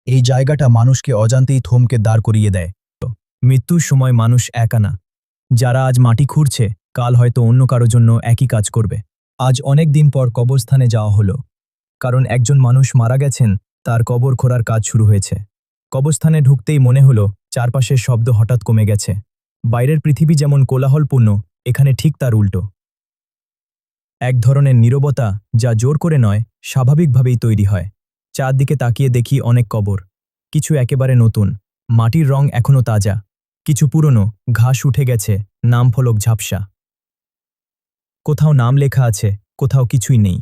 এই জায়গাটা মানুষকে অজান্তেই থমকে দাঁড় করিয়ে দেয়। মৃত্যুর সময় মানুষ একা না। যারা আজ মাটি খুঁড়ছে কাল হয়তো অন্য কারো জন্য একই কাজ করবে। আজ অনেক দিন পর কবরস্থানে যাওয়া হলো, কারণ একজন মানুষ মারা গেছেন, তার কবর খোঁড়ার কাজ শুরু হয়েছে। কবরস্থানে ঢুকতেই মনে হলো চারপাশের শব্দ হঠাৎ কমে গেছে। বাইরের পৃথিবী যেমন কোলাহলপূর্ণ, এখানে ঠিক তার উল্টো। এক ধরনের নীরবতা যা জোর করে নয়, স্বাভাবিকভাবেই তৈরি হয়। চারদিকে তাকিয়ে দেখি অনেক কবর। কিছু একেবারে নতুন, মাটির রং এখনও তাজা। কিছু পুরনো, ঘাস উঠে গেছে, নাম ফলক ঝাপসা। কোথাও নাম লেখা আছে, কোথাও কিছুই নেই।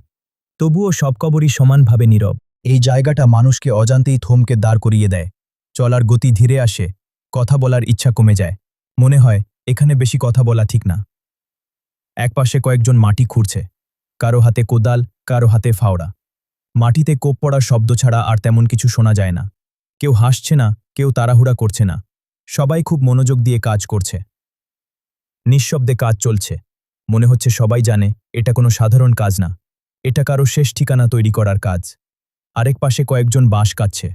তবুও সব কবরই সমানভাবে নীরব। এই জায়গাটা মানুষকে অজান্তেই থমকে দাঁড় করিয়ে দেয়। চলার গতি ধীরে আসে, কথা বলার ইচ্ছা কমে যায়। মনে হয় এখানে বেশি কথা বলা ঠিক না। একপাশে কয়েকজন মাটি খুঁড়ছে, কারো হাতে কোদাল, কারো হাতে ফাওড়া। মাটিতে কোপ পড়ার শব্দ ছাড়া আর তেমন কিছু শোনা যায় না। কেউ হাসছে না, কেউ তাড়াহুড়া করছে না। সবাই খুব মনোযোগ দিয়ে কাজ করছে। নিঃশব্দে কাজ চলছে। মনে হচ্ছে সবাই জানে এটা কোনো সাধারণ কাজ না, এটা কারো শেষ ঠিকানা তৈরি করার কাজ। আরেক পাশে কয়েকজন বাঁশ কাটছে।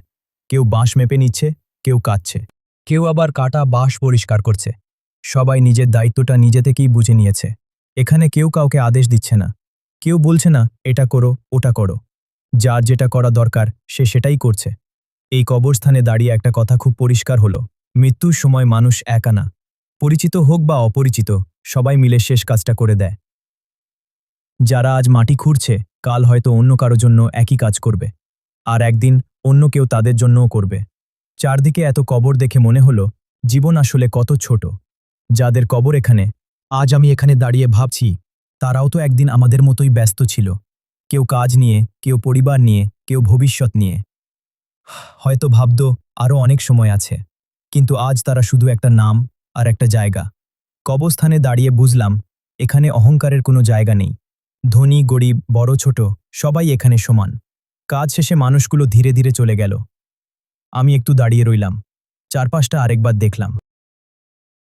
কেউ বাঁশ মেপে নিচ্ছে, কেউ কাটছে, কেউ আবার কাটা বাঁশ পরিষ্কার করছে। সবাই নিজের দায়িত্বটা নিজে থেকেই বুঝে নিয়েছে। এখানে কেউ কাউকে আদেশ দিচ্ছে না। কেউ বলছে না এটা করো, ওটা করো। যার যেটা করা দরকার সে সেটাই করছে। এই কবরস্থানে দাঁড়িয়ে একটা কথা খুব পরিষ্কার হলো, মৃত্যুর সময় মানুষ একা না। পরিচিত হোক বা অপরিচিত, সবাই মিলে শেষ কাজটা করে দেয়। যারা আজ মাটি খুঁড়ছে কাল হয়তো অন্য কারো জন্য একই কাজ করবে। আর একদিন অন্য কেউ তাদের জন্যও করবে। চারদিকে এত কবর দেখে মনে হলো জীবন আসলে কত ছোট। যাদের কবর এখানে, আজ আমি এখানে দাঁড়িয়ে ভাবছি, তারাও তো একদিন আমাদের মতোই ব্যস্ত ছিল। কেউ কাজ নিয়ে, কেউ পরিবার নিয়ে, কেউ ভবিষ্যৎ নিয়ে। হয়তো ভাবত আরও অনেক সময় আছে, কিন্তু আজ তারা শুধু একটা নাম আর একটা জায়গা। কবরস্থানে দাঁড়িয়ে বুঝলাম এখানে অহংকারের কোনো জায়গা নেই। ধনী গরিব, বড় ছোট, সবাই এখানে সমান। কাজ শেষে মানুষগুলো ধীরে ধীরে চলে গেল। আমি একটু দাঁড়িয়ে রইলাম, চারপাশটা আরেকবার দেখলাম।